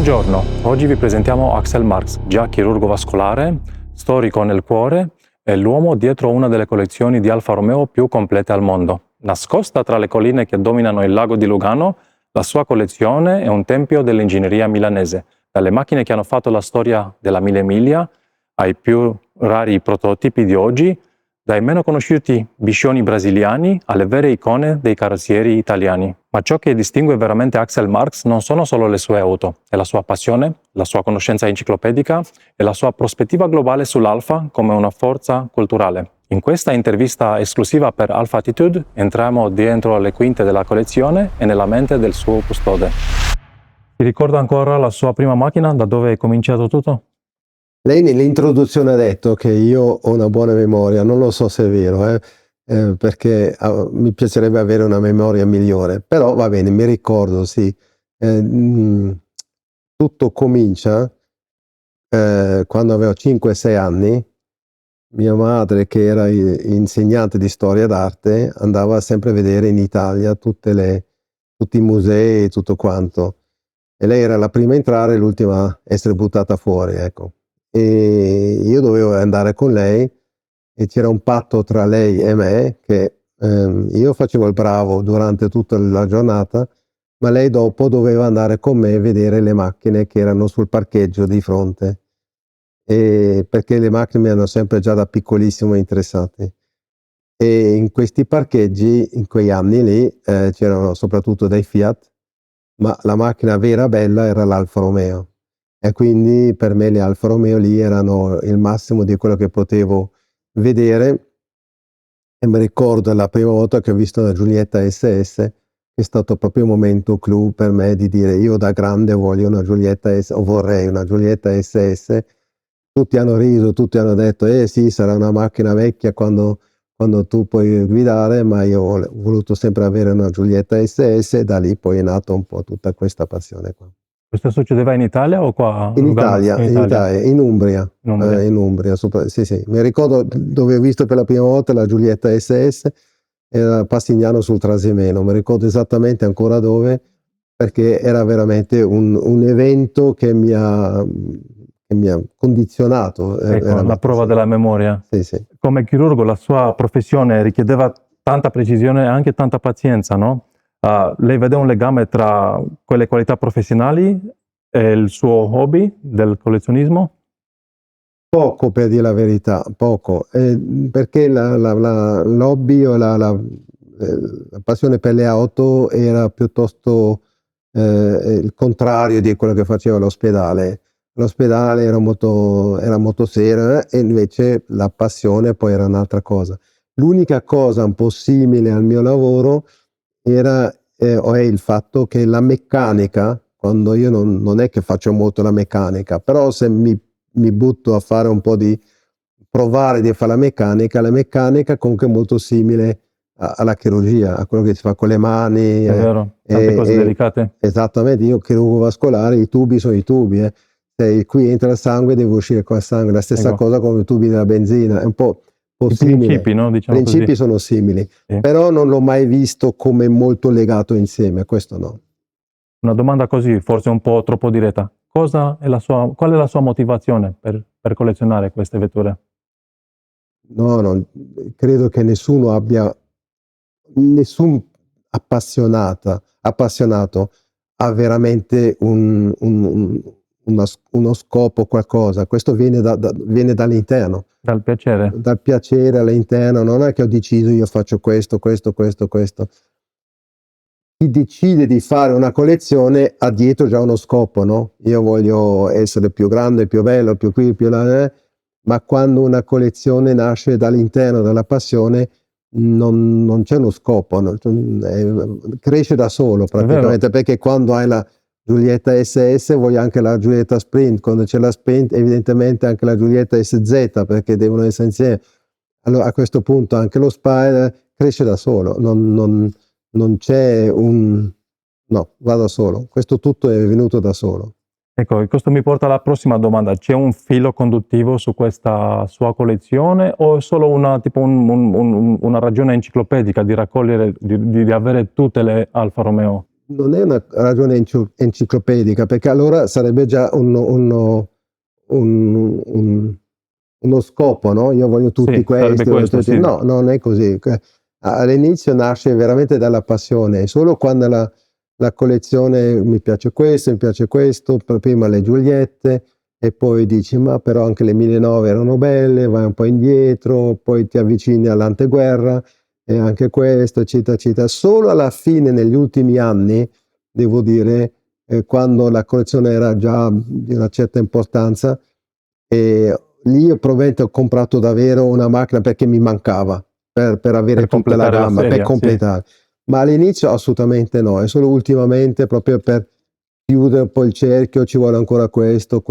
Buongiorno, oggi vi presentiamo Axel Marx, già chirurgo vascolare, storico nel cuore e l'uomo dietro una delle collezioni di Alfa Romeo più complete al mondo. Nascosta tra le colline che dominano il lago di Lugano, la sua collezione è un tempio dell'ingegneria milanese, dalle macchine che hanno fatto la storia della Mille Miglia ai più rari prototipi di oggi, dai meno conosciuti biscioni brasiliani alle vere icone dei carrozzieri italiani. Ma ciò che distingue veramente Axel Marx non sono solo le sue auto, è la sua passione, la sua conoscenza enciclopedica e la sua prospettiva globale sull'Alfa come una forza culturale. In questa intervista esclusiva per Alpha Attitude entriamo dentro le quinte della collezione e nella mente del suo custode. Ti ricorda ancora la sua prima macchina, da dove è cominciato tutto? Lei nell'introduzione ha detto che io ho una buona memoria, non lo so se è vero, perché mi piacerebbe avere una memoria migliore, però va bene, mi ricordo, sì. Tutto comincia quando avevo 5-6 anni. Mia madre, che era insegnante di storia d'arte, andava sempre a vedere in Italia tutti i musei e tutto quanto. E lei era la prima a entrare e l'ultima a essere buttata fuori, ecco. E io dovevo andare con lei e c'era un patto tra lei e me che io facevo il bravo durante tutta la giornata, ma lei dopo doveva andare con me a vedere le macchine che erano sul parcheggio di fronte, e perché le macchine mi hanno sempre già da piccolissimo interessate. E in questi parcheggi, in quegli anni lì, c'erano soprattutto dei Fiat, ma la macchina vera bella era l'Alfa Romeo. E quindi per me le Alfa Romeo lì erano il massimo di quello che potevo vedere. E mi ricordo la prima volta che ho visto una Giulietta SS, è stato proprio un momento clou per me di dire: io da grande voglio una Giulietta o vorrei una Giulietta SS. Tutti hanno riso, tutti hanno detto: sì, sarà una macchina vecchia quando tu puoi guidare, ma io ho voluto sempre avere una Giulietta SS, e da lì poi è nata un po' tutta questa passione qua. Questo succedeva in Italia o qua a In Lugano? Italia, in Umbria. In Umbria. In Umbria, sì. Mi ricordo dove ho visto per la prima volta la Giulietta SS, era a Passignano sul Trasimeno, mi ricordo esattamente ancora dove, perché era veramente un evento che mi ha condizionato. Ecco, la prova della memoria. Sì. Come chirurgo la sua professione richiedeva tanta precisione e anche tanta pazienza, no? Lei vede un legame tra quelle qualità professionali e il suo hobby del collezionismo? Poco, per dire la verità, poco, perché l'hobby o la passione per le auto era piuttosto il contrario di quello che facevo all'ospedale. L'ospedale era molto serio, e invece la passione poi era un'altra cosa. L'unica cosa un po' simile al mio lavoro era o è il fatto che la meccanica, quando io non è che faccio molto la meccanica, però se mi butto a fare un po' di provare di fare la meccanica comunque è molto simile alla chirurgia, a quello che si fa con le mani. È vero, tante cose delicate. Esattamente, io chirurgo vascolare, i tubi sono i tubi. Se qui entra il sangue deve uscire qua il sangue, la stessa cosa come i tubi della benzina, è un po' I simile. principi, no? Diciamo I principi così. sono simili, Sì. però non l'ho mai visto come molto legato insieme, questo no. Una domanda così, forse un po' troppo diretta. Qual è la sua motivazione per collezionare queste vetture? No, credo che nessun appassionato ha veramente uno scopo, qualcosa. Questo viene dall'interno. Dal piacere? Dal piacere all'interno, non è che ho deciso io faccio questo. Chi decide di fare una collezione ha dietro già uno scopo, no? Io voglio essere più grande, più bello, più qui, più là, ma quando una collezione nasce dall'interno, dalla passione, non c'è uno scopo, no? Cresce da solo praticamente, perché quando hai la Giulietta SS vuoi anche la Giulietta Sprint, quando c'è la Sprint evidentemente anche la Giulietta SZ, perché devono essere insieme. Allora a questo punto anche lo Spider cresce da solo, non c'è no, va da solo, questo tutto è venuto da solo. Ecco, questo mi porta alla prossima domanda. C'è un filo conduttivo su questa sua collezione o è solo una ragione enciclopedica di raccogliere, di avere tutte le Alfa Romeo? non è una ragione enciclopedica, perché allora sarebbe già uno scopo, no? Io voglio tutti Sì, sarebbe questi, voglio questo, tutti... sì. No, non è così. All'inizio nasce veramente dalla passione, solo quando la collezione mi piace questo, prima le Giuliette, e poi dici, ma però anche le 1009 erano belle, vai un po' indietro, poi ti avvicini all'anteguerra, e anche questo, eccetera, eccetera. Solo alla fine, negli ultimi anni, devo dire, quando la collezione era già di una certa importanza, e lì io probabilmente ho comprato davvero una macchina perché mi mancava, per avere Per tutta la completare la gamma, per serie, sì. completare. Ma all'inizio assolutamente no, è solo ultimamente, proprio per chiudere un po' il cerchio, ci vuole ancora questo,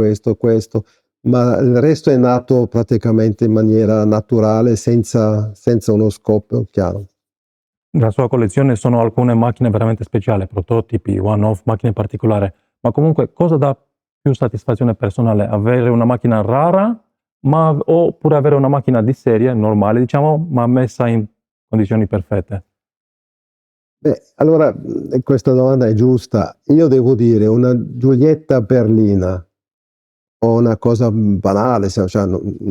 ma il resto è nato praticamente in maniera naturale, senza uno scopo chiaro. Nella sua collezione sono alcune macchine veramente speciali, prototipi, one-off, macchine particolari, ma comunque cosa dà più soddisfazione personale? Avere una macchina rara, oppure avere una macchina di serie, normale diciamo, ma messa in condizioni perfette? Beh, allora questa domanda è giusta. Io devo dire una Giulietta berlina o una cosa banale, cioè,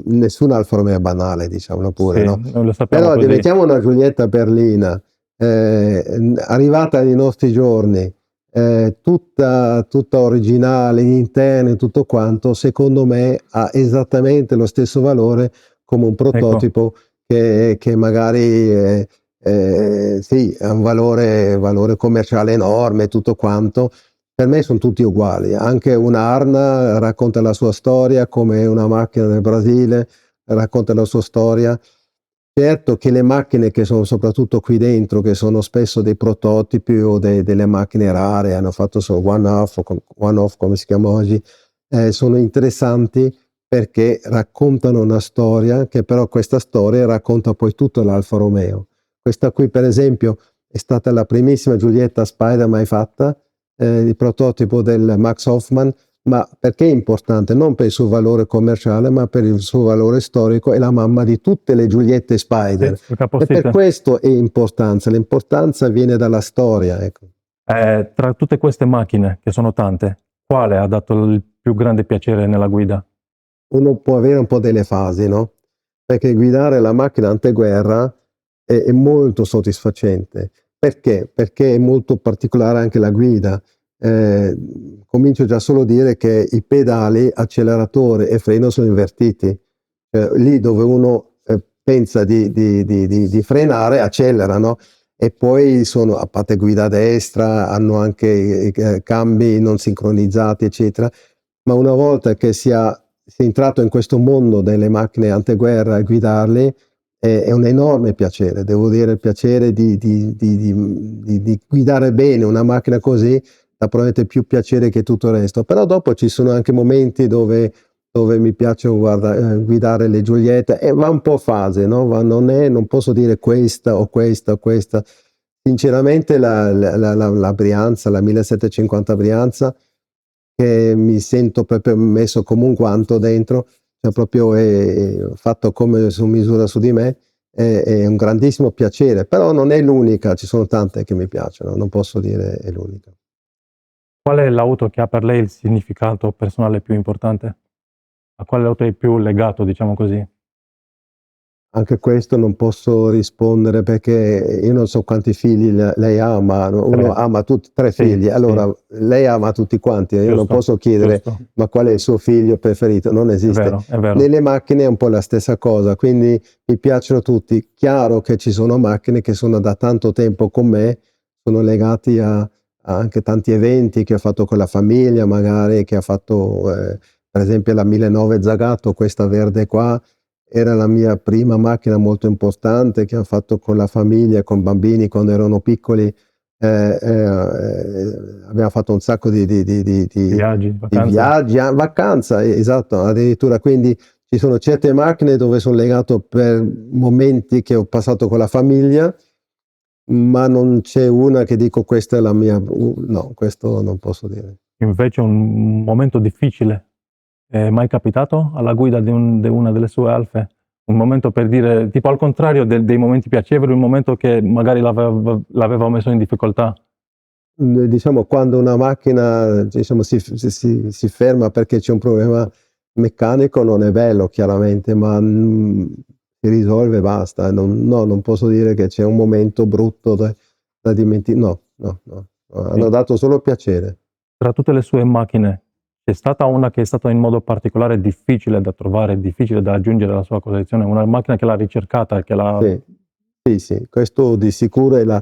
nessun Alfa Romeo è banale, diciamolo pure, Sì, no? noi lo sappiamo Però così. mettiamo una Giulietta berlina, arrivata nei nostri giorni, tutta originale, in interni, tutto quanto, secondo me ha esattamente lo stesso valore come un Ecco, prototipo che magari sì, ha un valore commerciale enorme, tutto quanto. Per me sono tutti uguali, anche una Arna racconta la sua storia come una macchina del Brasile, racconta la sua storia. Certo che le macchine che sono soprattutto qui dentro, che sono spesso dei prototipi o delle macchine rare, hanno fatto solo one-off come si chiama oggi, sono interessanti perché raccontano una storia, che però questa storia racconta poi tutto l'Alfa Romeo. Questa qui per esempio è stata la primissima Giulietta Spider mai fatta, il prototipo del Max Hoffman, ma perché è importante? Non per il suo valore commerciale, ma per il suo valore storico, è la mamma di tutte le Giuliette sì, Spider. il E per capostipite. questo è importanza, l'importanza viene dalla storia, ecco. Tra tutte queste macchine, che sono tante, quale ha dato il più grande piacere nella guida? Uno può avere un po' delle fasi, no? Perché guidare la macchina anteguerra è molto soddisfacente. Perché? Perché è molto particolare anche la guida. Comincio già solo a dire che i pedali, acceleratore e freno sono invertiti. Lì dove uno pensa di frenare, accelera, no? E poi sono, a parte guida a destra, hanno anche cambi non sincronizzati, eccetera. Ma una volta che si è entrato in questo mondo delle macchine anteguerra e guidarle, è un enorme piacere, devo dire, il piacere di guidare bene una macchina così dà probabilmente più piacere che tutto il resto. Però dopo ci sono anche momenti dove mi piace guidare le Giuliette, e va un po' a fase, no? Non posso dire questa o questa o questa. Sinceramente la Brianza, la 1750 Brianza, che mi sento proprio messo come un guanto dentro, cioè proprio è fatto come su misura su di me, è un grandissimo piacere, però non è l'unica, ci sono tante che mi piacciono, non posso dire è l'unica. Qual è l'auto che ha per lei il significato personale più importante? A quale auto è più legato, diciamo così? Anche questo non posso rispondere perché io non so quanti figli lei ha, ma uno 3. ama tutti, tre Sì, figli, sì, allora lei ama tutti quanti, io non giusto, posso chiedere giusto. ma qual è il suo figlio preferito, non È esiste. vero, è vero. Nelle macchine è un po' la stessa cosa, quindi mi piacciono tutti. Chiaro che ci sono macchine che sono da tanto tempo con me, sono legati a anche tanti eventi che ho fatto con la famiglia, magari che ha fatto per esempio la 1009 Zagato, questa verde qua, era la mia prima macchina molto importante che ho fatto con la famiglia, con bambini quando erano piccoli. Abbiamo fatto un sacco Viaggi, di vacanze. viaggi, vacanza, esatto, addirittura. Quindi ci sono certe macchine dove sono legato per momenti che ho passato con la famiglia, ma non c'è una che dico questa è la mia, no, questo non posso dire. Invece un momento difficile, è mai capitato alla guida di una delle sue Alfe? Un momento per dire, tipo al contrario dei momenti piacevoli, un momento che magari l'aveva messo in difficoltà? Diciamo, quando una macchina, diciamo, si ferma perché c'è un problema meccanico, non è bello chiaramente, ma si risolve e basta. Non posso dire che c'è un momento brutto da dimenticare. No. Hanno Sì. dato solo piacere. Tra tutte le sue macchine, c'è stata una che è stata in modo particolare difficile da trovare, difficile da aggiungere alla sua collezione? Una macchina che l'ha ricercata, che l'ha... Sì, questo di sicuro è la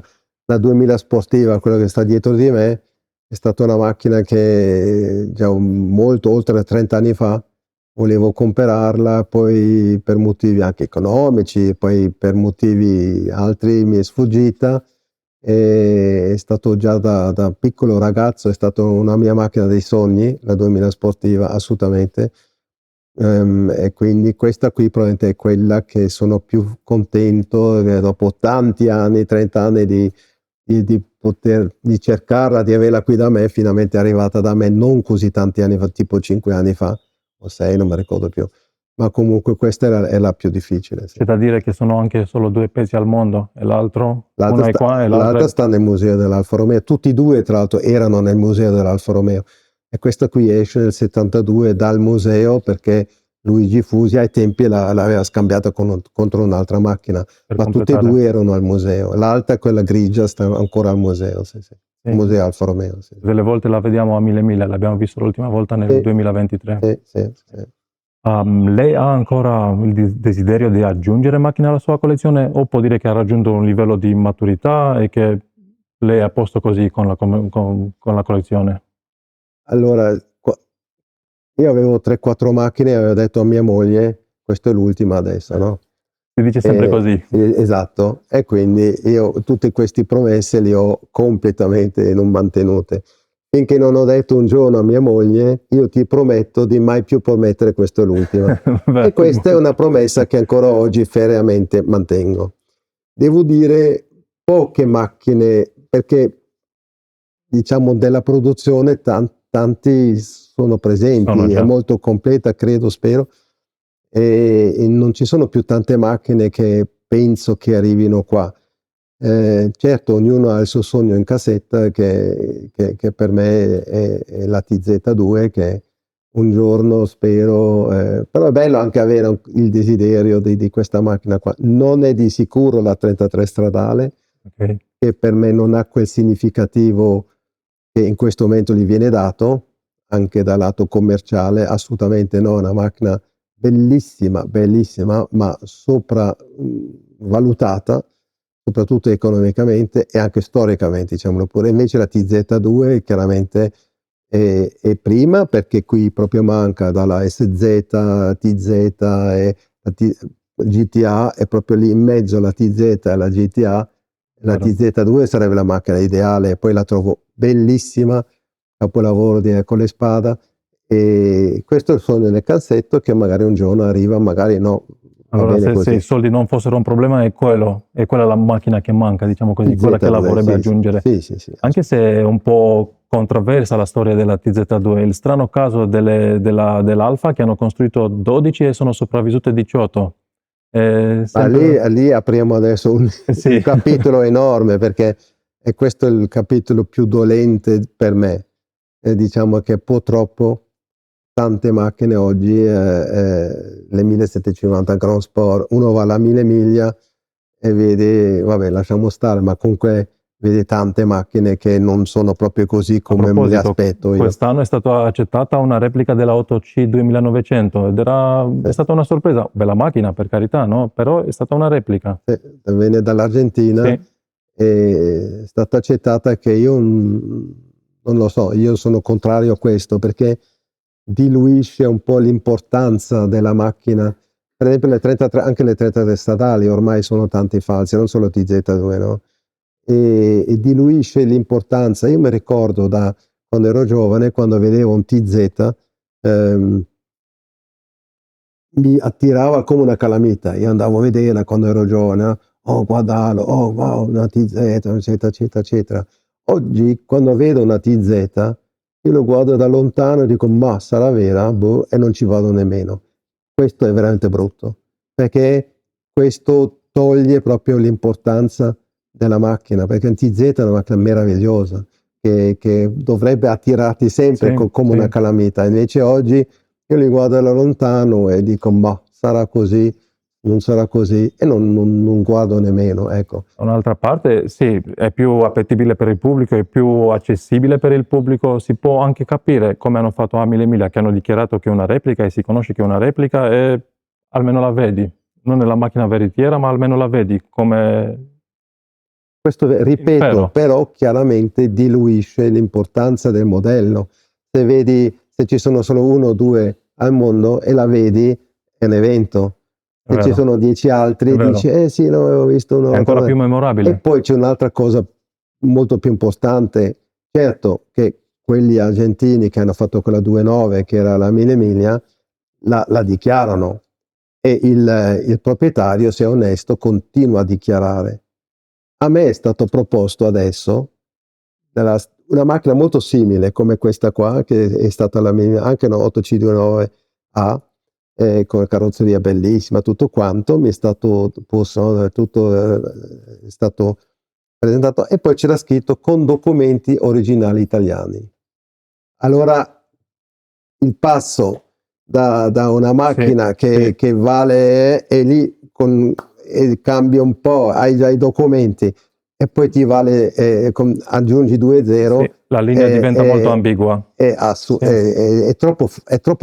2000 sportiva, quella che sta dietro di me, è stata una macchina che già molto oltre 30 anni fa volevo comprarla, poi per motivi anche economici, poi per motivi altri mi è sfuggita. È stato già da piccolo ragazzo, è stata una mia macchina dei sogni, la 2000 sportiva, assolutamente. E quindi questa qui probabilmente è quella che sono più contento, dopo tanti anni, 30 anni di cercarla, di averla qui da me, finalmente è arrivata da me non così tanti anni fa, tipo 5 anni fa o 6, non mi ricordo più, ma comunque questa è la più difficile. Sì. C'è da dire che sono anche solo 2 pesi al mondo, e l'altro, uno è qua e l'altro L'altra è... sta nel museo dell'Alfa Romeo, tutti e due tra l'altro erano nel museo dell'Alfa Romeo, e questa qui esce nel 72 dal museo perché Luigi Fusi ai tempi l'aveva scambiata contro un'altra macchina, per ma tutte e completare. due erano al museo. L'altra, quella grigia, sta ancora al museo, sì. Sì. Museo Alfa Romeo. Sì. Delle volte la vediamo a 1000, l'abbiamo visto l'ultima volta nel 2023. Sì. Lei ha ancora il desiderio di aggiungere macchine alla sua collezione, o può dire che ha raggiunto un livello di maturità e che lei è a posto così con la collezione? Allora, io avevo 3-4 macchine e avevo detto a mia moglie, questa è l'ultima adesso, no? Si dice sempre così. Esatto, e quindi io tutte queste promesse le ho completamente non mantenute. Finché non ho detto un giorno a mia moglie, io ti prometto di mai più promettere questa è l'ultima. E questa è una promessa che ancora oggi ferreamente mantengo. Devo dire poche macchine, perché diciamo della produzione tanti sono presenti, è molto completa, credo, spero, e non ci sono più tante macchine che penso che arrivino qua. Certo, ognuno ha il suo sogno in cassetta, che per me è la TZ2, che un giorno spero, però è bello anche avere il desiderio di questa macchina qua. Non è di sicuro la 33 stradale, che per me non ha quel significativo che in questo momento gli viene dato, anche dal lato commerciale, assolutamente no, è una macchina bellissima, ma sopravvalutata, soprattutto economicamente e anche storicamente, diciamolo pure. Invece la TZ2 chiaramente è prima, perché qui proprio manca dalla SZ, TZ e la GTA, è proprio lì in mezzo la TZ e la GTA. La TZ2 sarebbe la macchina ideale, poi la trovo bellissima, capolavoro con le spada, e questo è il sogno nel cassetto che magari un giorno arriva, magari no. Allora, se i soldi non fossero un problema, è quella la macchina che manca, diciamo così, quella che la vorrebbe aggiungere. Sì. Anche se è un po' controversa la storia della TZ2, il strano caso dell'Alfa, che hanno costruito 12 e sono sopravvissute 18. Lì apriamo adesso un capitolo enorme, perché è questo il capitolo più dolente per me. Diciamo che purtroppo tante macchine oggi, le 1750 Grand Sport, uno va alla 1000 miglia e vede, vabbè, lasciamo stare, ma comunque vede tante macchine che non sono proprio così come me le aspetto io. Quest'anno è stata accettata una replica dell'Auto C 2900 ed è stata una sorpresa, bella macchina per carità, no? Però è stata una replica. Viene dall'Argentina, è stata accettata, che io non lo so, io sono contrario a questo, perché diluisce un po' l'importanza della macchina. Per esempio anche le 33 statali ormai sono tanti falsi, non solo TZ2, no? E diluisce l'importanza. Io mi ricordo da quando ero giovane, quando vedevo un TZ, mi attirava come una calamita. Io andavo a vederla quando ero giovane, no? Oh, guardalo, oh wow, una TZ, eccetera. Oggi, quando vedo una TZ, io lo guardo da lontano e dico, ma sarà vera? Boh, e non ci vado nemmeno. Questo è veramente brutto, perché questo toglie proprio l'importanza della macchina, perché un TZ è una macchina meravigliosa, che dovrebbe attirarti sempre Sì, come una sì. calamita. Invece oggi io li guardo da lontano e dico, ma sarà così, non sarà così, e non guardo nemmeno, ecco. Da un'altra parte sì, è più appetibile per il pubblico, è più accessibile per il pubblico, si può anche capire come hanno fatto a Mille Miglia, che hanno dichiarato che è una replica e si conosce che è una replica e almeno la vedi. Non è la macchina veritiera, ma almeno la vedi come Questo, in ripeto, ferro. però chiaramente diluisce l'importanza del modello. Se ci sono solo 1 o 2 al mondo e la vedi, è un evento. È Se ci vero, sono 10 è altri, dici, vero. sì, no, avevo visto una È volta. ancora più E memorabile. poi c'è un'altra cosa molto più importante. Certo che quelli argentini che hanno fatto quella 2.9, che era la Mille Miglia, la dichiarano, e il proprietario, se è onesto, continua a dichiarare. A me è stato proposto adesso una macchina molto simile come questa qua, che è stata la mia, anche una 8C29A, con carrozzeria bellissima, tutto quanto, mi è stato posto, tutto è stato presentato, e poi c'era scritto con documenti originali italiani. Allora il passo da una Sì, macchina sì, che vale, e lì e cambia un po', hai già i documenti e poi ti vale, aggiungi 2 sì, zero, la linea è, diventa molto è, ambigua. è, Sì, è troppo sì,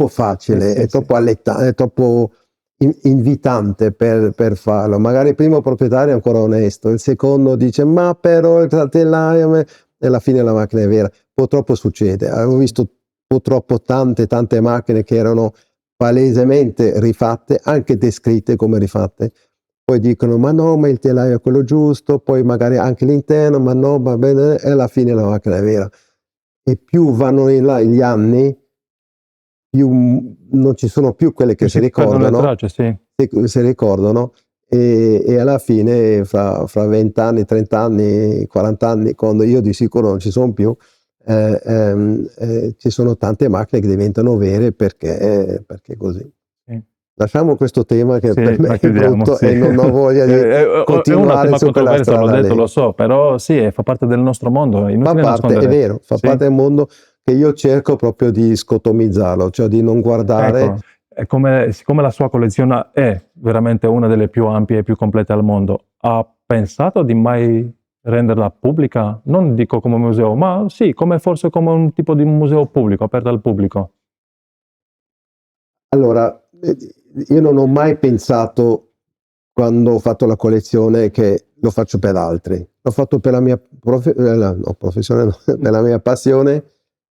facile, sì, è sì. troppo è troppo invitante per farlo. Magari il primo proprietario è ancora onesto, il secondo dice ma però il telaio, e alla fine la macchina è vera. Purtroppo succede. Avevo visto purtroppo tante macchine che erano palesemente rifatte, anche descritte come rifatte. Poi dicono ma no, ma il telaio è quello giusto, poi magari anche l'interno, ma no, va bene, e alla fine la macchina è vera. E più vanno in là gli anni, più non ci sono più quelle Più che si si perdono le ricordano, tracce, sì. si ricordano, e alla fine fra 20 anni, 30 anni, 40 anni, quando io di sicuro non ci sono più, ci sono tante macchine che diventano vere perché così. Sì. Lasciamo questo tema che per Sì, me la è chiudiamo, brutto sì. e non ho voglia di È un continuare tema su quella controverso, l'ho strada detto, lì. lo so, però sì, fa parte del nostro mondo, è Fa inutile parte, è nascondere. vero, fa Sì, parte del mondo che io cerco proprio di scotomizzarlo, cioè di non guardare. ecco, siccome la sua collezione è veramente una delle più ampie e più complete al mondo, ha pensato di mai renderla pubblica? Non dico come museo, ma sì, forse come un tipo di museo pubblico, aperto al pubblico. Allora, io non ho mai pensato, quando ho fatto la collezione, che lo faccio per altri. L'ho fatto per la mia professione, no, per la mia passione,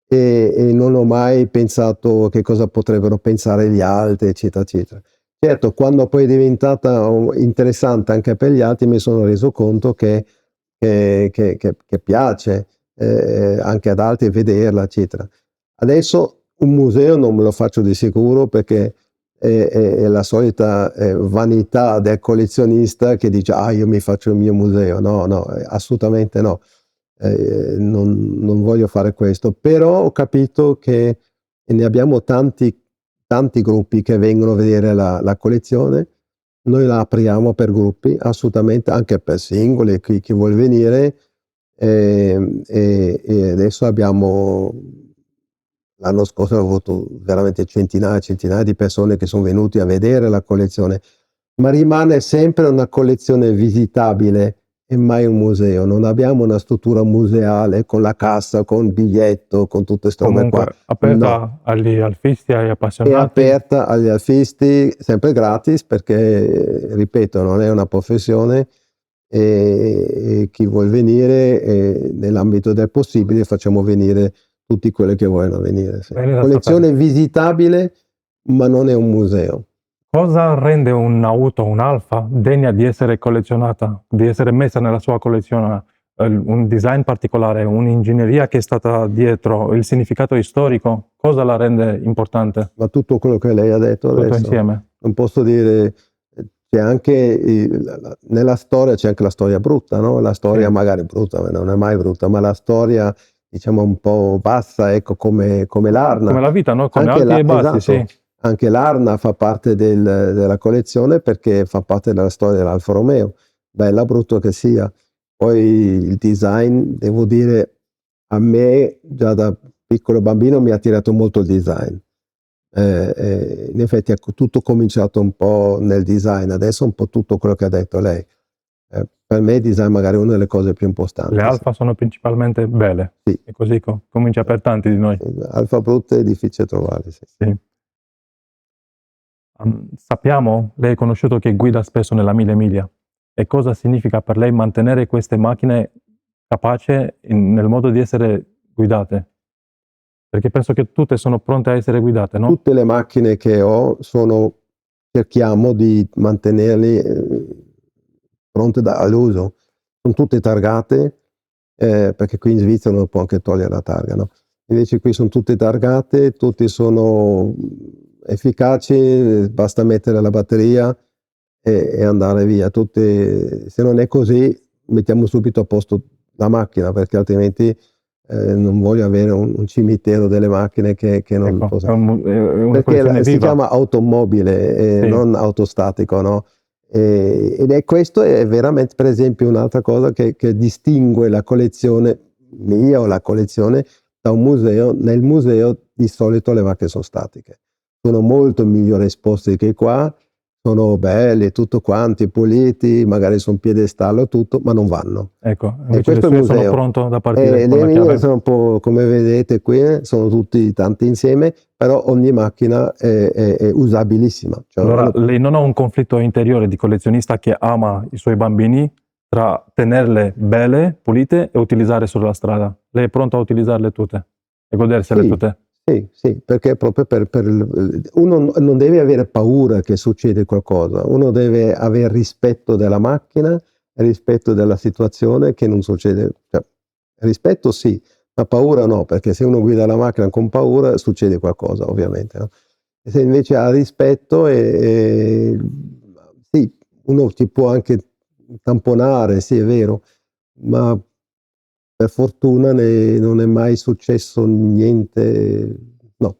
e non ho mai pensato che cosa potrebbero pensare gli altri, eccetera, eccetera. Certo, quando poi è diventata interessante anche per gli altri, mi sono reso conto che piace anche ad altri vederla, eccetera. Adesso un museo non me lo faccio di sicuro, perché è la solita vanità del collezionista che dice io mi faccio il mio museo. No, no, assolutamente no. Non voglio fare questo, però ho capito che ne abbiamo tanti gruppi che vengono a vedere la collezione. Noi la apriamo per gruppi, assolutamente, anche per singoli, chi vuol venire, e adesso abbiamo, l'anno scorso ho avuto veramente centinaia e centinaia di persone che sono venuti a vedere la collezione, ma rimane sempre una collezione visitabile e mai un museo. Non abbiamo una struttura museale con la cassa, con il biglietto, con tutte queste robe qua. Comunque, No, aperta agli alfisti, agli è appassionati. aperta agli alfisti, sempre gratis, perché, ripeto, non è una professione, e chi vuol venire, nell'ambito del possibile, facciamo venire tutti quelli che vogliono venire. Sì. Bene da sapere. Collezione visitabile, ma non è un museo. Cosa rende un'auto, un'Alfa, degna di essere collezionata, di essere messa nella sua collezione? Un design particolare, un'ingegneria che è stata dietro, il significato storico, cosa la rende importante? Ma tutto quello che lei ha detto Tutto adesso, insieme. non posso dire, c'è anche nella storia c'è anche la storia brutta, no? La storia Sì. magari brutta, ma non è mai brutta, ma la storia, diciamo, un po' bassa, ecco, come l'Arna. Come la vita, no? Con Anche alti e bassi, sì. esatto, anche l'Arna fa parte della collezione, perché fa parte della storia dell'Alfa Romeo, bella brutto che sia. Poi il design, devo dire, a me già da piccolo bambino mi ha attirato molto il design. In effetti tutto cominciato un po' nel design, adesso un po' tutto quello che ha detto lei. Per me il design magari è una delle cose più importanti. Le alfa sono principalmente belle, Sì. e così comincia per tanti di noi. Alfa brutte è difficile trovare, sì. Sì. Sappiamo, lei è conosciuto che guida spesso nella Mille Miglia, e cosa significa per lei mantenere queste macchine capaci nel modo di essere guidate? Perché penso che tutte sono pronte a essere guidate, no? Tutte le macchine che ho cerchiamo di mantenerle pronte all'uso. Sono tutte targate, perché qui in Svizzera uno può anche togliere la targa, no? Invece qui sono tutte targate, tutte sono efficaci, basta mettere la batteria e andare via. Se non è così, mettiamo subito a posto la macchina, perché altrimenti non voglio avere un cimitero delle macchine che non Ecco, posso. è una Perché collezione si viva. chiama automobile, Sì. non autostatico, no? Ed questo è veramente, per esempio, un'altra cosa che distingue la collezione mia o la collezione da un museo. Nel museo di solito le macchine sono statiche, sono molto migliori esposte che qua, sono belli tutto quanti, puliti, magari sono piedestallo tutto, ma non vanno. Ecco, E invece le questo è il sue sono museo. pronto da partire con Le la mie chiave. sono un po', come vedete qui, sono tutti tanti insieme, però ogni macchina è usabilissima. Cioè, Allora, lei non ha un conflitto interiore di collezionista che ama i suoi bambini tra tenerle belle, pulite e utilizzare sulla strada. Lei è pronto a utilizzarle tutte e godersele tutte. Sì, perché proprio uno non deve avere paura che succeda qualcosa, uno deve avere rispetto della macchina, rispetto della situazione, che non succede. Cioè, rispetto sì, ma paura no, perché se uno guida la macchina con paura succede qualcosa, ovviamente, no? E se invece ha rispetto, sì, uno ti può anche tamponare, sì, è vero, ma per fortuna non è mai successo niente, no.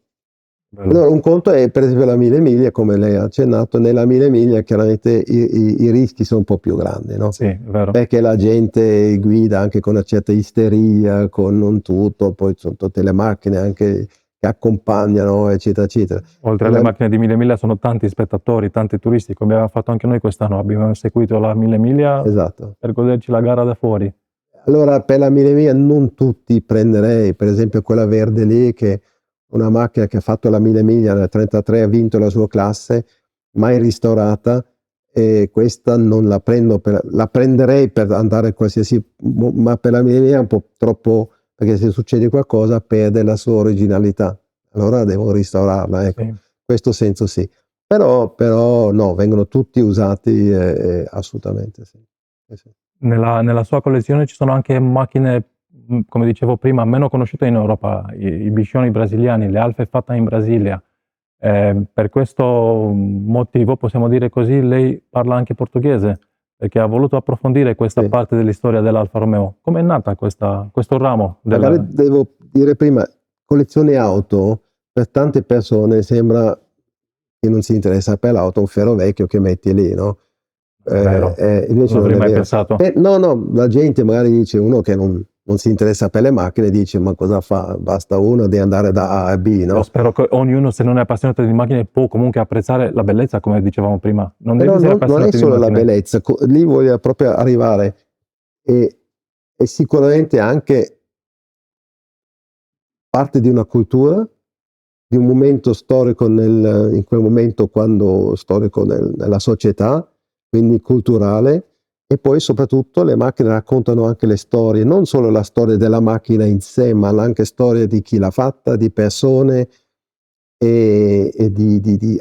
Bello. Allora, un conto è per esempio la Mille Miglia, come lei ha accennato. Nella Mille Miglia chiaramente i rischi sono un po' più grandi, no? Sì, è vero. Perché la gente guida anche con una certa isteria, con non tutto, poi sono tutte le macchine anche che accompagnano, eccetera, eccetera. Oltre alle macchine di Mille Miglia sono tanti spettatori, tanti turisti, come abbiamo fatto anche noi quest'anno. Abbiamo seguito la Mille Miglia Esatto. per goderci la gara da fuori. Allora, per la Mille Miglia non tutti prenderei, per esempio quella verde lì, che è una macchina che ha fatto la Mille Miglia nel 1933, ha vinto la sua classe, mai restaurata, e questa non la prendo, la prenderei per andare qualsiasi, ma per la Mille Miglia è un po' troppo, perché se succede qualcosa perde la sua originalità, allora devo restaurarla, ecco. Sì. Questo senso sì. Però no, vengono tutti usati, assolutamente sì. Sì. Nella sua collezione ci sono anche macchine, come dicevo prima, meno conosciute in Europa, i biscioni brasiliani, le Alfe fatte in Brasilia. Per questo motivo, possiamo dire così, lei parla anche portoghese, perché ha voluto approfondire questa Sì. parte dell'istoria dell'Alfa Romeo. Come è nata questo ramo? Magari devo dire prima, collezione auto, per tante persone sembra che non si interessa per l'auto, un ferro vecchio che metti lì, no? È vero, Invece non non avrei è mai vero. pensato. No, la gente magari dice, uno che non si interessa per le macchine, dice, ma cosa fa? Basta uno di andare da A a B, no? Io spero che ognuno, se non è appassionato di macchine, può comunque apprezzare la bellezza, come dicevamo prima. Non Però devi essere non è appassionato di solo la macchine. bellezza, lì voglio proprio arrivare, e sicuramente anche parte di una cultura, di un momento storico in quel momento storico nella società, quindi culturale, e poi soprattutto le macchine raccontano anche le storie, non solo la storia della macchina in sé, ma anche storie di chi l'ha fatta, di persone e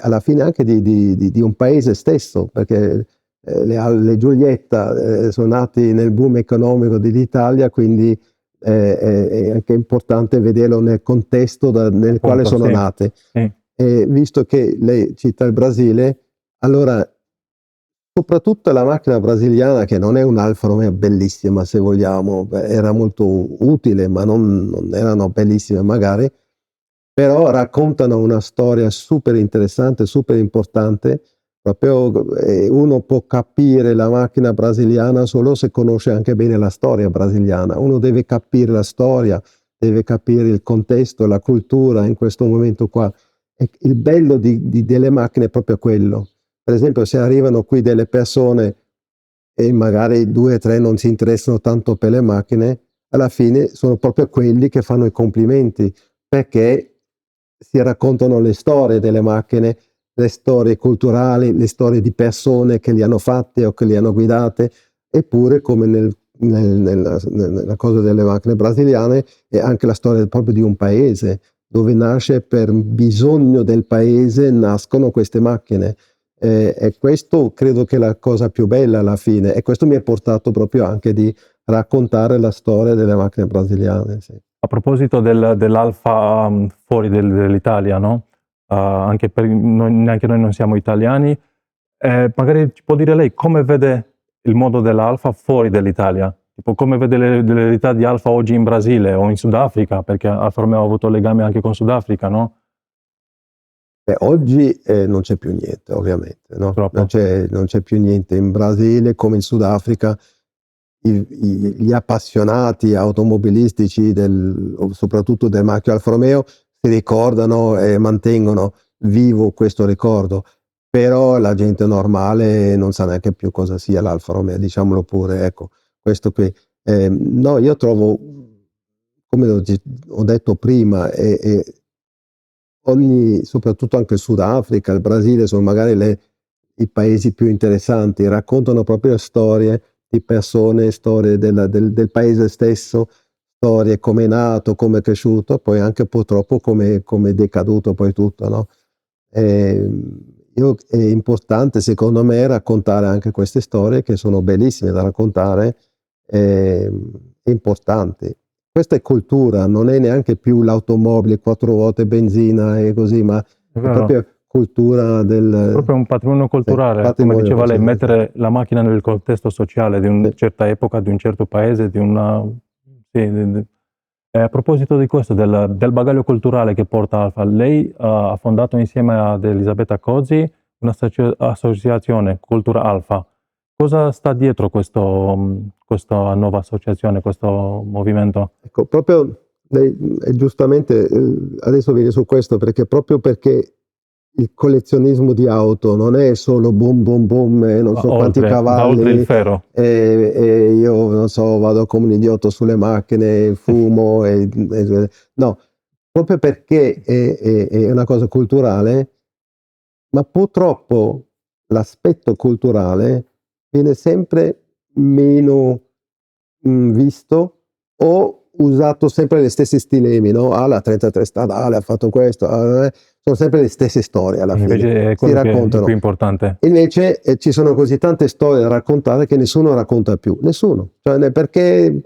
alla fine anche di un paese stesso, perché le Giulietta sono nati nel boom economico dell'Italia, quindi è anche importante vederlo nel contesto nel quale sono Sì, nate. sì. E visto che lei cita il Brasile, allora soprattutto la macchina brasiliana, che non è un'Alfa Romeo bellissima, se vogliamo, era molto utile, ma non erano bellissime magari, però raccontano una storia super interessante, super importante. Proprio uno può capire la macchina brasiliana solo se conosce anche bene la storia brasiliana. Uno deve capire la storia, deve capire il contesto, la cultura in questo momento qua. E il bello delle macchine è proprio quello. Per esempio, se arrivano qui delle persone e magari 2 o 3 non si interessano tanto per le macchine, alla fine sono proprio quelli che fanno i complimenti, perché si raccontano le storie delle macchine, le storie culturali, le storie di persone che li hanno fatte o che li hanno guidate, eppure come nella cosa delle macchine brasiliane è anche la storia proprio di un paese, dove nasce per bisogno del paese, nascono queste macchine. E questo credo che è la cosa più bella alla fine, e questo mi ha portato proprio anche di raccontare la storia delle macchine brasiliane. Sì. A proposito dell'Alfa fuori dell'Italia, no? Anche neanche noi non siamo italiani. Magari ci può dire lei come vede il mondo dell'Alfa fuori dall'Italia? Tipo come vede le verità di Alfa oggi in Brasile o in Sudafrica, perché Alfa Romeo ha avuto legame anche con Sudafrica, no? Oggi non c'è più niente, ovviamente, no? Non Purtroppo. c'è più niente in Brasile come in Sudafrica. Gli appassionati automobilistici soprattutto del marchio Alfa Romeo si ricordano e mantengono vivo questo ricordo, però la gente normale non sa neanche più cosa sia l'Alfa Romeo, diciamolo pure, ecco, questo qui. No, io trovo, come ho detto prima, soprattutto anche il Sudafrica, il Brasile sono magari i paesi più interessanti, raccontano proprio storie di persone, storie del paese stesso, storie come è nato, come è cresciuto, poi anche purtroppo come è decaduto poi tutto, no? È importante secondo me raccontare anche queste storie che sono bellissime da raccontare, importanti. Questa è cultura, non è neanche più l'automobile, 4 ruote, benzina e così, ma È è vero. proprio cultura Proprio un patrimonio culturale, come patrimonio diceva lei, culturale. mettere la macchina nel contesto sociale di una Sì. certa epoca, di un certo paese, di una... Sì, a proposito di questo, del bagaglio culturale che porta Alfa, lei ha fondato insieme ad Elisabetta Cozzi un'associazione, Cultura Alfa. Cosa sta dietro questa nuova associazione, questo movimento? Ecco, proprio lei giustamente adesso viene su questo, proprio perché il collezionismo di auto non è solo boom boom boom e non so quanti Va oltre il cavalli, ferro. e io non so, vado come un idiota sulle macchine, fumo no, proprio perché è una cosa culturale, ma purtroppo l'aspetto culturale viene sempre meno visto o usato sempre le stesse stilemi, no? Ah, la 33 stradale ha fatto questo, sono sempre le stesse storie alla fine, Invece è si quello che è più raccontano. importante. Invece ci sono così tante storie da raccontare che nessuno racconta più, nessuno. Cioè, perché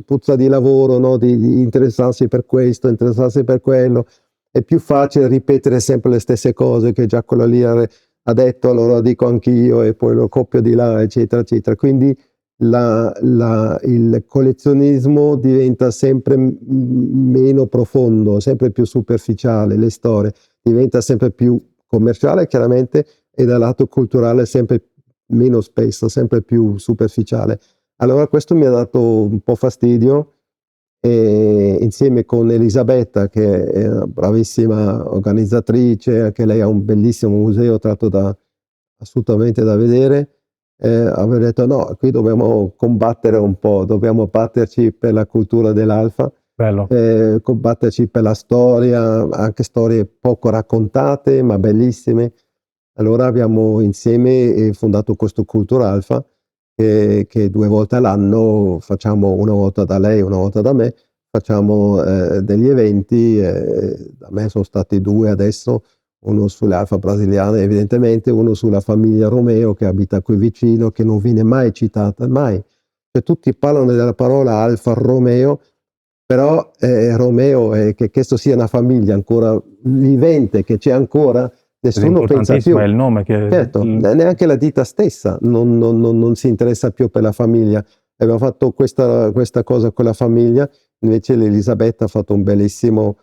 puzza di lavoro, no? Di interessarsi per questo, interessarsi per quello. È più facile ripetere sempre le stesse cose che già quello lì ha detto, allora lo dico anch'io e poi lo copio di là, eccetera, eccetera. Quindi il collezionismo diventa sempre meno profondo, sempre più superficiale, le storie diventa sempre più commerciale chiaramente, e dal lato culturale sempre meno spesso, sempre più superficiale. Allora questo mi ha dato un po' fastidio, e insieme con Elisabetta, che è una bravissima organizzatrice, anche lei ha un bellissimo museo tratto assolutamente da vedere, avevo detto no, qui dobbiamo combattere un po', dobbiamo batterci per la cultura dell'Alfa, Bello. combatterci per la storia, anche storie poco raccontate ma bellissime. Allora abbiamo insieme fondato questo Cultura Alfa, che 2 volte all'anno facciamo, una volta da lei, una volta da me, facciamo degli eventi, da me sono stati 2 adesso, uno sulle Alfa brasiliane evidentemente, uno sulla famiglia Romeo che abita qui vicino, che non viene mai citata, mai. Cioè, tutti parlano della parola Alfa Romeo, però Romeo, che questo sia una famiglia ancora vivente, che c'è ancora, Ed è nessuno pensa importantissimo, è più. il nome Certo, neanche la ditta stessa non si interessa più per la famiglia. Abbiamo fatto questa cosa con la famiglia, invece l'Elisabetta ha fatto un bellissimo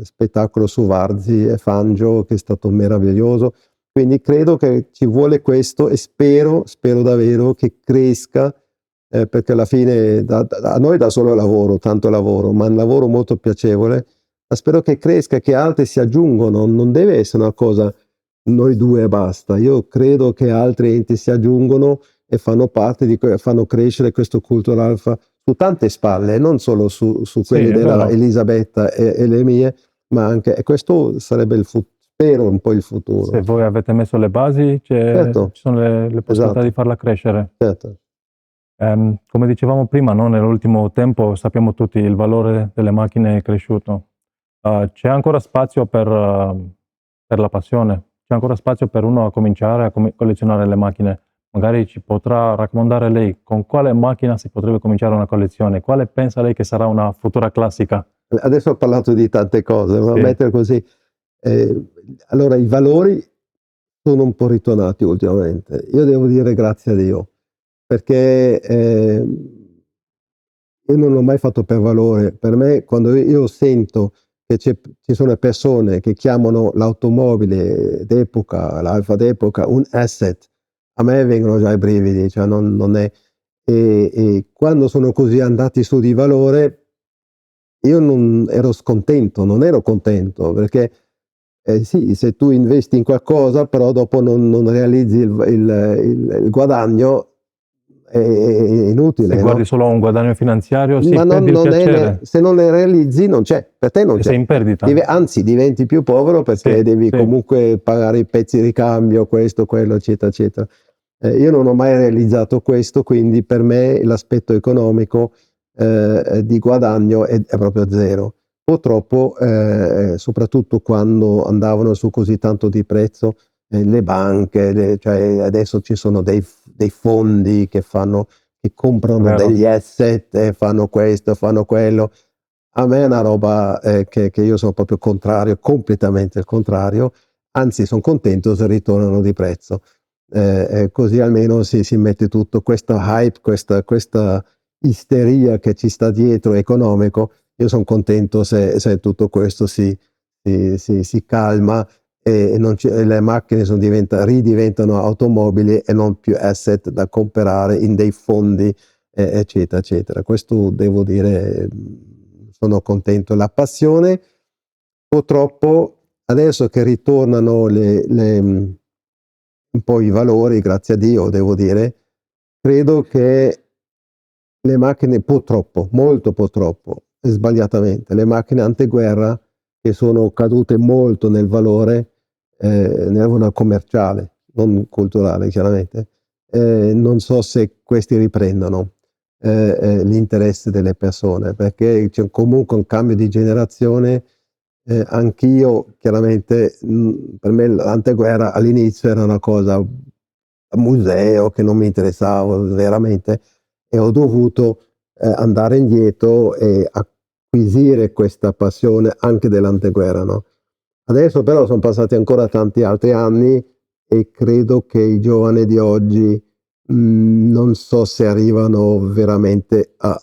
spettacolo su Varzi e Fangio, che è stato meraviglioso. Quindi credo che ci vuole questo, e spero davvero che cresca perché alla fine a noi dà solo lavoro, tanto lavoro, ma un lavoro molto piacevole. Ma spero che cresca, che altri si aggiungono, non deve essere una cosa noi due e basta. Io credo che altri enti si aggiungono e fanno parte fanno crescere questo Culture Alpha su tante spalle, non solo su Sì, quelle è della vero. Elisabetta e le mie, ma anche, e questo sarebbe spero un po' il futuro. Se voi avete messo le basi, Certo, ci sono le possibilità di esatto, farla crescere. certo. Come dicevamo prima, no, nell'ultimo tempo sappiamo tutti il valore delle macchine è cresciuto. C'è ancora spazio per la passione, c'è ancora spazio per uno a cominciare a collezionare le macchine. Magari ci potrà raccomandare lei con quale macchina si potrebbe cominciare una collezione, quale pensa lei che sarà una futura classica? Adesso ho parlato di tante cose, ma Sì, mettere così. Allora, i valori sono un po' ritornati ultimamente. Io devo dire grazie a Dio, perché io non l'ho mai fatto per valore. Per me, quando io sento che ci sono persone che chiamano l'automobile d'epoca, l'Alfa d'epoca, un asset, a me vengono già i brividi, cioè non è... E quando sono così andati su di valore, io non ero scontento, non ero contento, perché sì, se tu investi in qualcosa, però dopo non realizzi il guadagno, è se inutile, guardi no? solo a un guadagno finanziario, sì, Ma perdi il non è, piacere se non le realizzi non c'è, per te non e sei c'è. in perdita. Anzi, diventi più povero perché Sì, devi sì, comunque pagare i pezzi di ricambio, questo, quello, eccetera, eccetera. Io non ho mai realizzato questo, quindi per me l'aspetto economico di guadagno è proprio zero. Purtroppo, soprattutto quando andavano su così tanto di prezzo, le banche, cioè adesso ci sono dei fondi che è comprano vero. degli asset, fanno questo, fanno quello. A me è una roba che io sono proprio contrario, completamente il contrario, anzi sono contento se ritornano di prezzo. Così almeno si mette tutto questo hype, questa isteria che ci sta dietro economico. Io sono contento se tutto questo si calma e le macchine ridiventano automobili e non più asset da comprare in dei fondi, eccetera, eccetera. Questo devo dire, sono contento. La passione, purtroppo, adesso che ritornano un po' i valori, grazie a Dio, devo dire, credo che le macchine, purtroppo, molto purtroppo, e sbagliatamente, le macchine anteguerra che sono cadute molto nel valore, nel valore commerciale, non culturale chiaramente, non so se questi riprendono l'interesse delle persone, perché c'è comunque un cambio di generazione. Anch'io chiaramente, per me l'anteguerra all'inizio era una cosa a museo che non mi interessava veramente, e ho dovuto andare indietro e acquisire questa passione anche dell'anteguerra, no? Adesso però sono passati ancora tanti altri anni e credo che i giovani di oggi non so se arrivano veramente a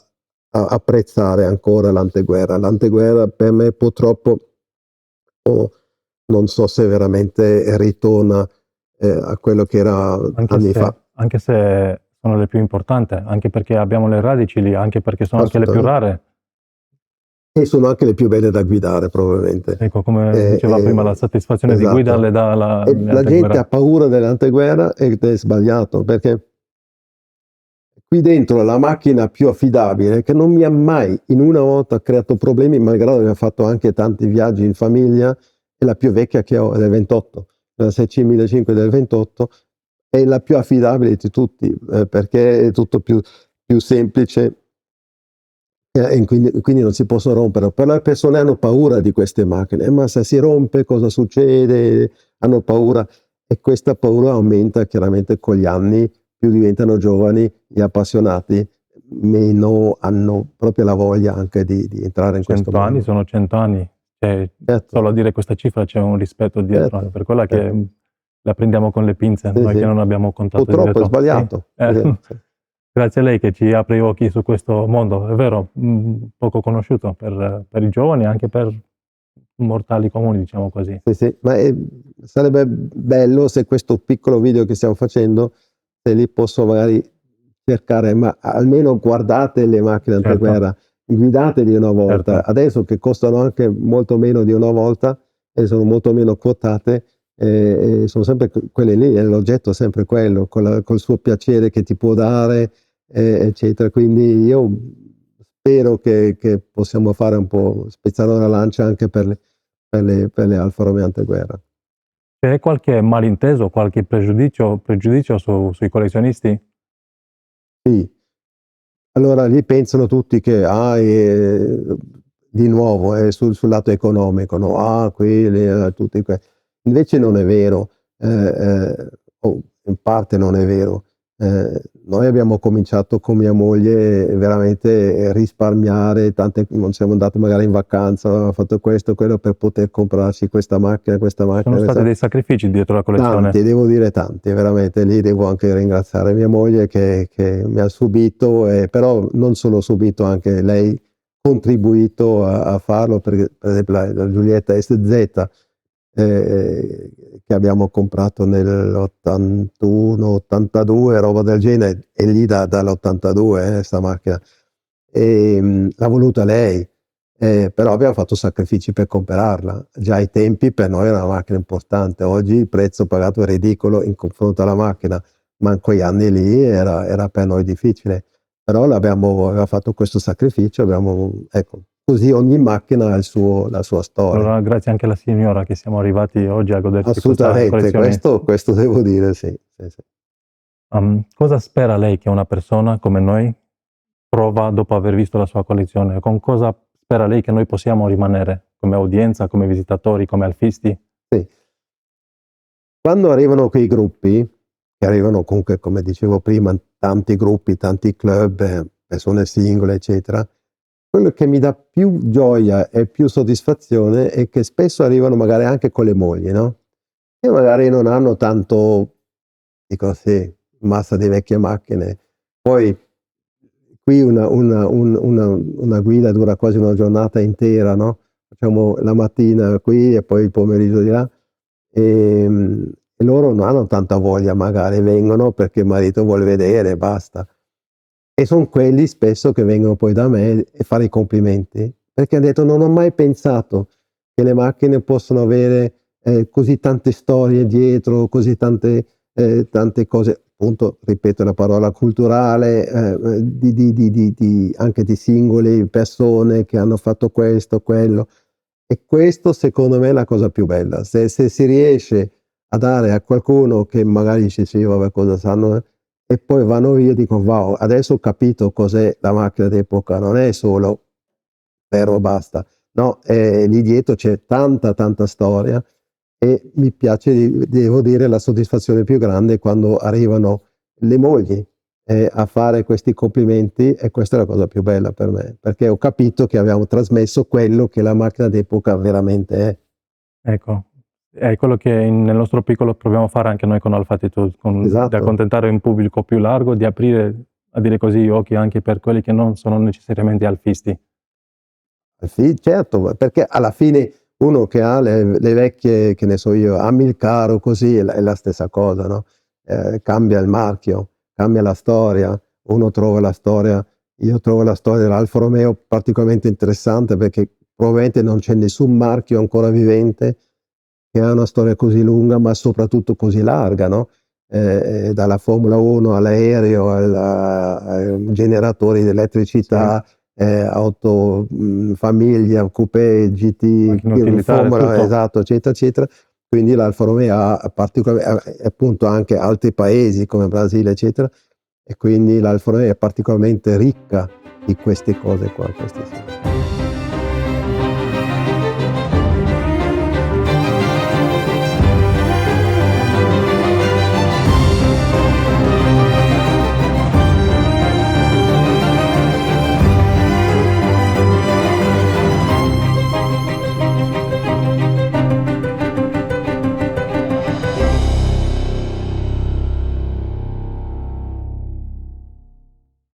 apprezzare ancora l'anteguerra. L'anteguerra per me purtroppo non so se veramente ritorna a quello che era anni fa. Anche se sono le più importanti, anche perché abbiamo le radici lì, anche perché sono anche le più Assolutamente. rare. E sono anche le più belle da guidare probabilmente. Ecco, come diceva prima, la soddisfazione di guida le Esatto. dà E la gente l'anteguerra. ha paura dell'anteguerra ed è sbagliato, perché qui dentro la macchina più affidabile, che non mi ha mai in una volta creato problemi, malgrado aver fatto anche tanti viaggi in famiglia, è la più vecchia che ho, è del 28, la 6500 del 28, è la più affidabile di tutti, perché è tutto più semplice, e quindi non si possono rompere. Però le persone hanno paura di queste macchine, ma se si rompe cosa succede? Hanno paura, e questa paura aumenta chiaramente con gli anni, più diventano giovani e appassionati, meno hanno proprio la voglia anche di entrare in questo 100 anni mondo. sono 100 anni. Cioè, Certo, solo a dire questa cifra c'è un rispetto dietro, certo, per quella che certo. la prendiamo con le pinze, Sì, noi che sì. non abbiamo contatto Purtroppo è diretto. Sì, sbagliato. Sì. grazie a lei che ci apre gli occhi su questo mondo, è vero, poco conosciuto per i giovani, anche per mortali comuni, diciamo così. Sì, sì, ma sarebbe bello se questo piccolo video che stiamo facendo, se lì posso magari cercare, ma almeno guardate le macchine Certo, anteguerra, guidateli una volta. certo. Adesso che costano anche molto meno di una volta e sono molto meno quotate, e sono sempre quelle lì, l'oggetto è sempre quello, col suo piacere che ti può dare, eccetera. Quindi io spero che possiamo fare un po', spezzare una lancia anche per le Alfa Romeo anteguerra. C'è qualche malinteso, qualche pregiudizio sui collezionisti? Sì. Allora lì pensano tutti che di nuovo sul lato economico, no? Quelli, tutti invece non è vero, o in parte non è vero. Noi abbiamo cominciato con mia moglie veramente a risparmiare, non siamo andati magari in vacanza, avevamo fatto questo, quello per poter comprarci questa macchina, Ci sono stati dei sacrifici dietro la collezione? tanti, devo dire tanti, veramente. Lì devo anche ringraziare mia moglie che mi ha subito, però non solo subito, anche lei contribuito a farlo, perché per esempio la Giulietta SZ che abbiamo comprato nell'81-82, roba del genere, è lì dall'82 sta macchina, l'ha voluta lei. Però abbiamo fatto sacrifici per comprarla. Già ai tempi per noi era una macchina importante, oggi il prezzo pagato è ridicolo in confronto alla macchina, ma in quegli anni lì era per noi difficile. Però aveva fatto questo sacrificio, ecco, così ogni macchina ha la sua storia. Allora grazie anche alla signora che siamo arrivati oggi a goderci questa Assolutamente, collezione. questo devo dire, sì, sì, sì. Cosa spera lei che una persona come noi prova dopo aver visto la sua collezione? Con cosa spera lei che noi possiamo rimanere come audienza, come visitatori, come alfisti? Sì. Quando arrivano quei gruppi, che arrivano comunque, come dicevo prima, tanti gruppi, tanti club, persone singole, eccetera, quello che mi dà più gioia e più soddisfazione è che spesso arrivano magari anche con le mogli, no? E magari non hanno tanto, dico sì, massa di vecchie macchine. Poi qui una guida dura quasi una giornata intera, no? Facciamo la mattina qui e poi il pomeriggio di là. E loro non hanno tanta voglia, magari vengono perché il marito vuole vedere e basta. E son quelli spesso che vengono poi da me e fare i complimenti, perché han detto: "Non ho mai pensato che le macchine possono avere, così tante storie dietro, così tante cose", appunto, ripeto la parola culturale, di anche di singole persone che hanno fatto questo, quello. E questo secondo me è la cosa più bella. Se si riesce a dare a qualcuno che magari dice: "Sì, vabbè, cosa sanno", e poi vanno via e dico: "Wow, adesso ho capito cos'è la macchina d'epoca, non è solo ferro e basta". No, lì dietro c'è tanta, tanta storia e mi piace, devo dire, la soddisfazione più grande quando arrivano le mogli, a fare questi complimenti, e questa è la cosa più bella per me, perché ho capito che abbiamo trasmesso quello che la macchina d'epoca veramente è. Ecco, è quello che nel nostro piccolo proviamo a fare anche noi con Alphatitude, di Esatto. accontentare un pubblico più largo, di aprire, a dire così, gli occhi anche per quelli che non sono necessariamente alfisti. Sì, certo, perché alla fine uno che ha le vecchie, che ne so io, Amilcaro, così è la stessa cosa, no? Cambia il marchio, cambia la storia, uno trova la storia, io trovo la storia dell'Alfa Romeo particolarmente interessante, perché probabilmente non c'è nessun marchio ancora vivente che ha una storia così lunga, ma soprattutto così larga, no? Dalla Formula 1 all'aereo, ai generatori di Sì, elettricità, auto, famiglia, coupé, macchine GT, utilitarie, Formula, tutto. esatto, eccetera, eccetera. Quindi l'Alfa Romeo ha appunto anche altri paesi come Brasile, eccetera, e quindi l'Alfa Romeo è particolarmente ricca di queste cose qua, queste sì.